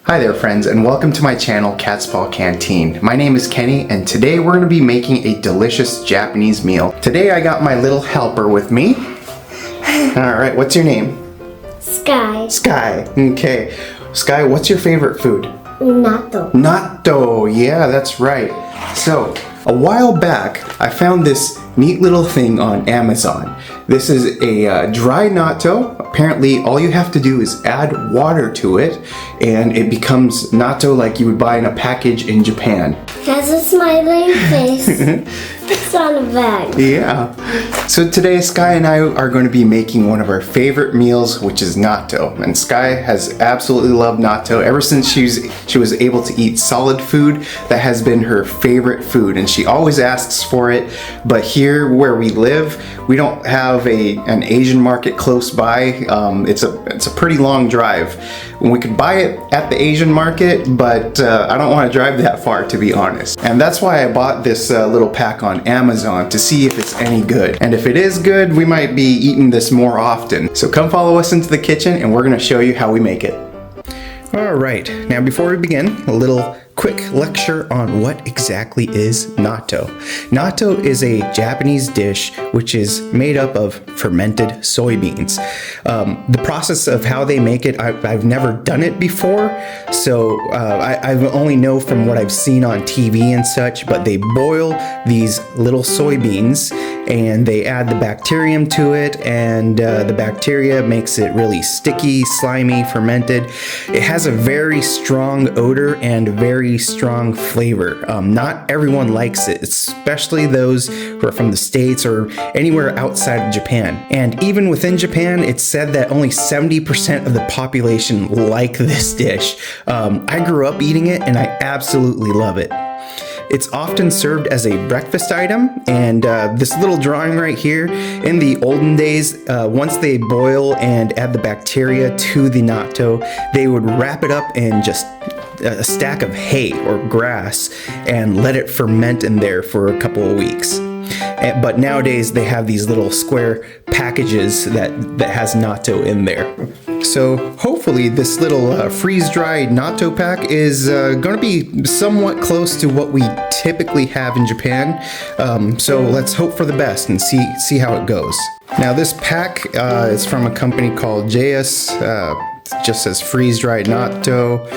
Hi there friends, and welcome to my channel Cat's Paw Canteen. My name is Kenny, and today we're going to be making a delicious Japanese meal. Today I got my little helper with me. Alright, what's your name? Sky. Sky. Okay. Sky, what's your favorite food? Natto. Natto, yeah, that's right. So, a while back, I found this neat little thing on Amazon. This is a dry natto. Apparently, all you have to do is add water to it, and it becomes natto like you would buy in a package in Japan. Has a smiling face. It's on a bag. Yeah. So today, Sky and I are going to be making one of our favorite meals, which is natto. And Sky has absolutely loved natto ever since she was able to eat solid food. That has been her favorite food, and she always asks for it. But here where we live, we don't have an Asian market close by. It's a pretty long drive. We could buy it at the Asian market, but I don't want to drive that far, to be honest. And that's why I bought this little pack on Amazon to see if it's any good. And if it is good, we might be eating this more often. So come follow us into the kitchen and we're going to show you how we make it. Alright, now before we begin, a little quick lecture on what exactly is natto. Natto is a Japanese dish which is made up of fermented soybeans. The process of how they make it, I've never done it before, so I only know from what I've seen on TV and such, but they boil these little soybeans and they add the bacterium to it, and the bacteria makes it really sticky, slimy, fermented. It has a very strong odor and very strong flavor. Not everyone likes it, especially those who are from the States or anywhere outside of Japan. And even within Japan, it's said that only 70% of the population like this dish. I grew up eating it and I absolutely love it. It's often served as a breakfast item, and this little drawing right here, in the olden days, once they boil and add the bacteria to the natto, they would wrap it up in just a stack of hay or grass and let it ferment in there for a couple of weeks. But nowadays they have these little square packages that has natto in there. So hopefully this little freeze-dried natto pack is going to be somewhat close to what we typically have in Japan. So let's hope for the best and see how it goes. Now this pack is from a company called JS. It just says freeze-dried natto.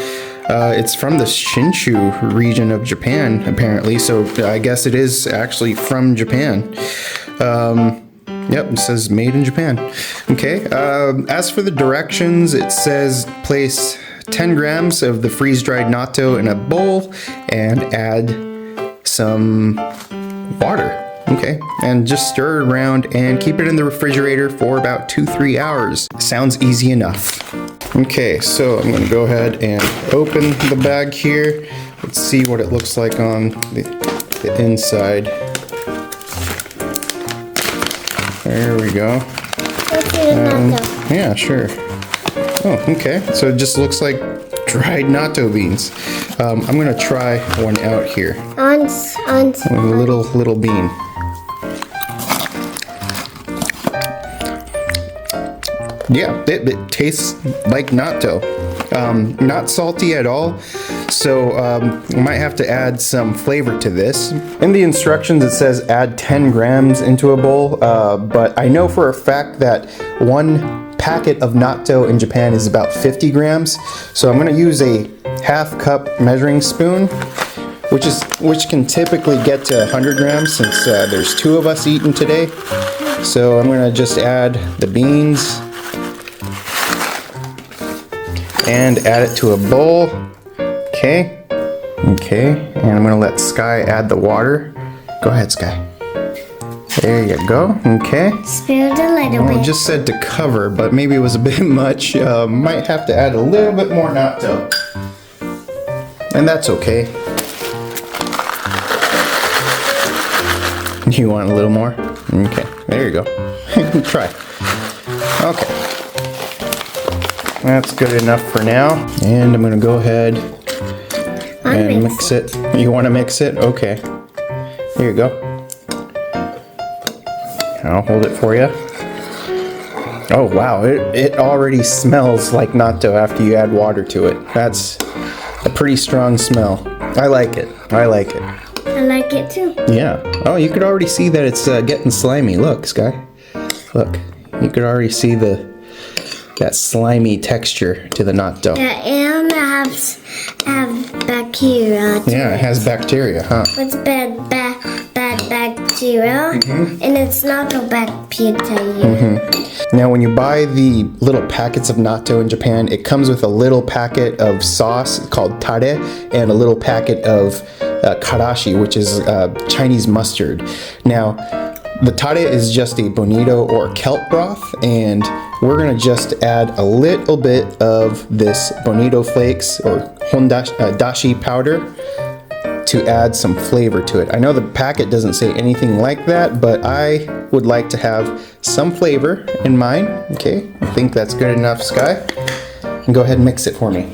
It's from the Shinshu region of Japan, apparently, so I guess it is actually from Japan. Yep, it says made in Japan. Okay, as for the directions, it says place 10 grams of the freeze-dried natto in a bowl and add some water. Okay, and just stir it around and keep it in the refrigerator for about 2-3 hours. Sounds easy enough. Okay, so I'm going to go ahead and open the bag here. Let's see what it looks like on the inside. There we go. Yeah, sure. Oh, okay. So it just looks like dried natto beans. I'm going to try one out here. A little bean. Yeah, it tastes like natto. Not salty at all, so we might have to add some flavor to this. In the instructions it says add 10 grams into a bowl, but I know for a fact that one packet of natto in Japan is about 50 grams, so I'm going to use a half-cup measuring spoon, which can typically get to 100 grams since there's 2 of us eating today. So I'm going to just add the beans and add it to a bowl. Okay, and I'm gonna let Sky add the water. Go ahead, Sky. There you go. Okay. Spilled a little bit. It just said to cover, but maybe it was a bit much. Might have to add a little bit more natto, and that's okay. You want a little more? Okay, there you go. Try. Okay. That's good enough for now. And I'm gonna go ahead and mix it. You wanna mix it? Okay. Here you go. I'll hold it for you. Oh wow, it already smells like natto after you add water to it. That's a pretty strong smell. I like it. I like it. I like it too. Yeah. Oh, you could already see that it's getting slimy. Look, Sky. Look. You could already see that slimy texture to the natto. Yeah, and it have bacteria too. Yeah, it has bacteria, huh? It's bad bacteria, and it's not a bacteria. Now, when you buy the little packets of natto in Japan, it comes with a little packet of sauce called tare and a little packet of karashi, which is Chinese mustard. Now, the tare is just a bonito or kelp broth, and we're gonna just add a little bit of this bonito flakes or dashi powder to add some flavor to it. I know the packet doesn't say anything like that, but I would like to have some flavor in mine. Okay, I think that's good enough, Sky. And go ahead and mix it for me.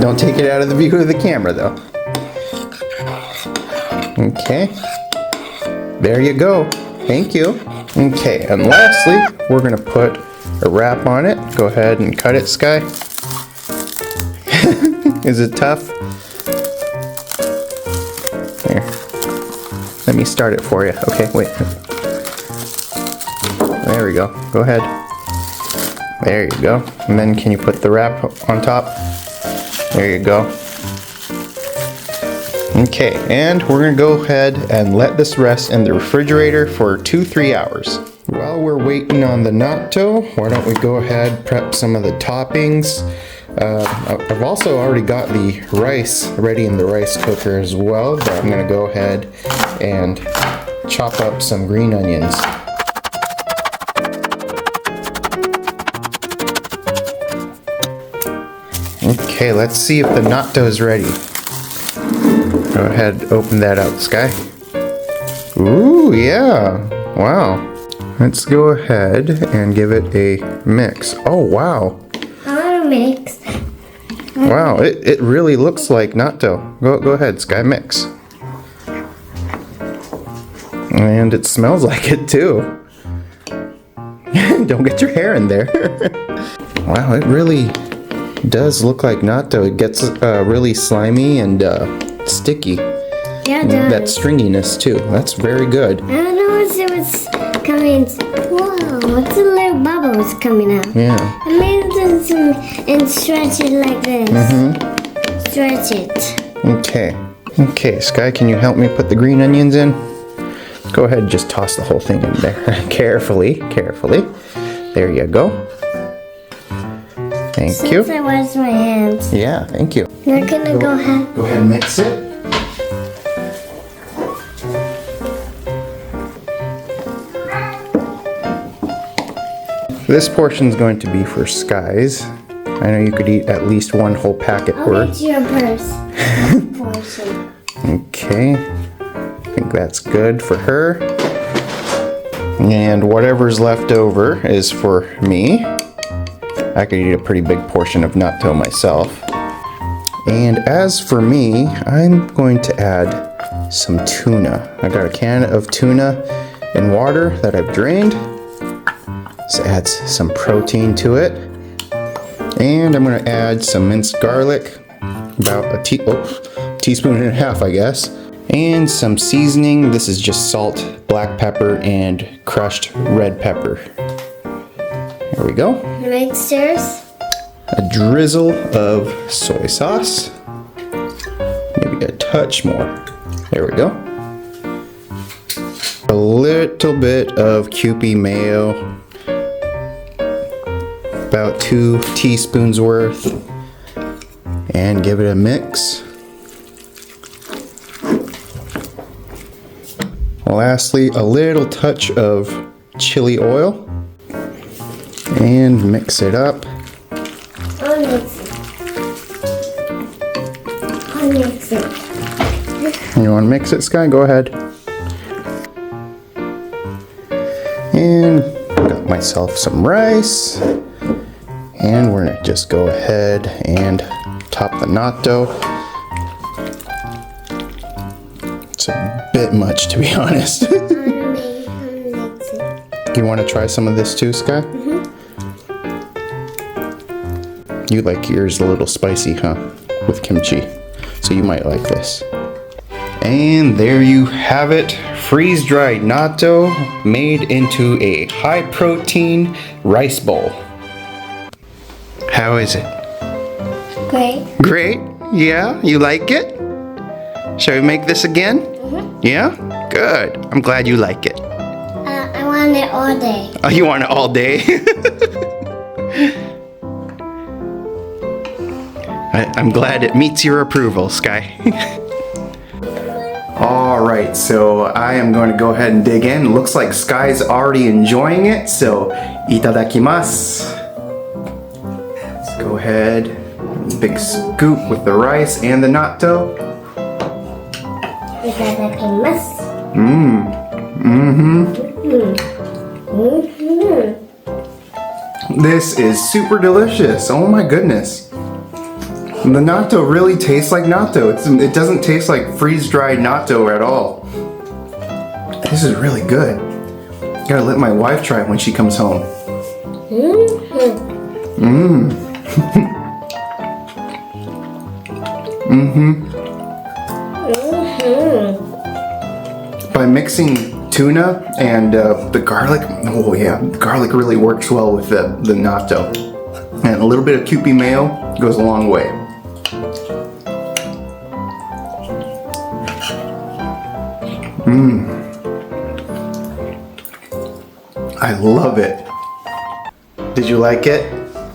Don't take it out of the view of the camera though. Okay, there you go. Thank you. Okay, and lastly, we're gonna put a wrap on it. Go ahead and cut it, Sky. Is it tough? Here, let me start it for you. Okay, wait. There we go. Go ahead. There you go. And then can you put the wrap on top? There you go. Okay, and we're gonna go ahead and let this rest in the refrigerator for 2-3 hours. While we're waiting on the natto, why don't we go ahead prep some of the toppings. I've also already got the rice ready in the rice cooker as well, but I'm gonna go ahead and chop up some green onions. Okay, let's see if the natto is ready. Go ahead, open that up, Sky. Ooh, yeah. Wow. Let's go ahead and give it a mix. Oh, wow. I want to mix. Wow, it really looks like natto. Go ahead, Sky, mix. And it smells like it too. Don't get your hair in there. Wow, it really does look like natto. It gets really slimy and sticky. Yeah, it does. That stringiness too. That's very good. I don't know if it was coming. Whoa, what's the little bubbles coming out? Yeah. I made it and stretch it like this. Stretch it. Okay. Okay, Sky, can you help me put the green onions in? Go ahead and just toss the whole thing in there. Carefully, carefully. There you go. Thank you. Since I wash my hands. Yeah, thank you. You're gonna go ahead. Go ahead and mix it. This portion is going to be for Sky's. I know you could eat at least one whole packet I'll worth. eat your purse. Portion. Okay, I think that's good for her. And whatever's left over is for me. I could eat a pretty big portion of natto myself. And as for me, I'm going to add some tuna. I got a can of tuna in water that I've drained. This adds some protein to it. And I'm gonna add some minced garlic, about a teaspoon and a half, I guess. And some seasoning. This is just salt, black pepper, and crushed red pepper. There we go. Mixers. A drizzle of soy sauce. Maybe a touch more. There we go. A little bit of Kewpie mayo. About 2 teaspoons worth. And give it a mix. Lastly, a little touch of chili oil. And mix it up. I'll mix it. I'll mix it. You want to mix it, Sky? Go ahead. And got myself some rice. And we're gonna just go ahead and top the natto. It's a bit much, to be honest. You want to try some of this too, Sky? You like yours a little spicy, huh? With kimchi. So you might like this. And there you have it. Freeze-dried natto made into a high-protein rice bowl. How is it? Great. Great? Yeah? You like it? Shall we make this again? Yeah? Good. I'm glad you like it. I want it all day. Oh, you want it all day? I'm glad it meets your approval, Sky. Alright, so I am going to go ahead and dig in. Looks like Sky's already enjoying it, so itadakimasu. Let's go ahead. Big scoop with the rice and the natto. Itadakimasu. This is super delicious. Oh my goodness. The natto really tastes like natto. It doesn't taste like freeze-dried natto at all. This is really good. Gotta let my wife try it when she comes home. By mixing tuna and the garlic, oh yeah, the garlic really works well with the natto. And a little bit of Kewpie mayo goes a long way. I love it. Did you like it?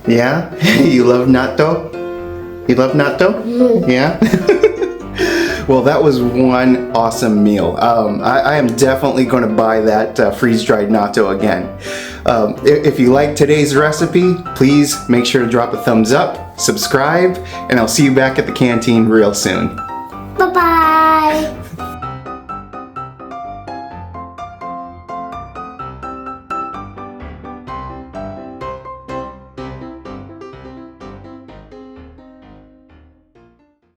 Yeah? You love natto? You love natto? Yeah? Well, that was one awesome meal. I am definitely going to buy that freeze-dried natto again. If you like today's recipe, please make sure to drop a thumbs up, subscribe, and I'll see you back at the canteen real soon.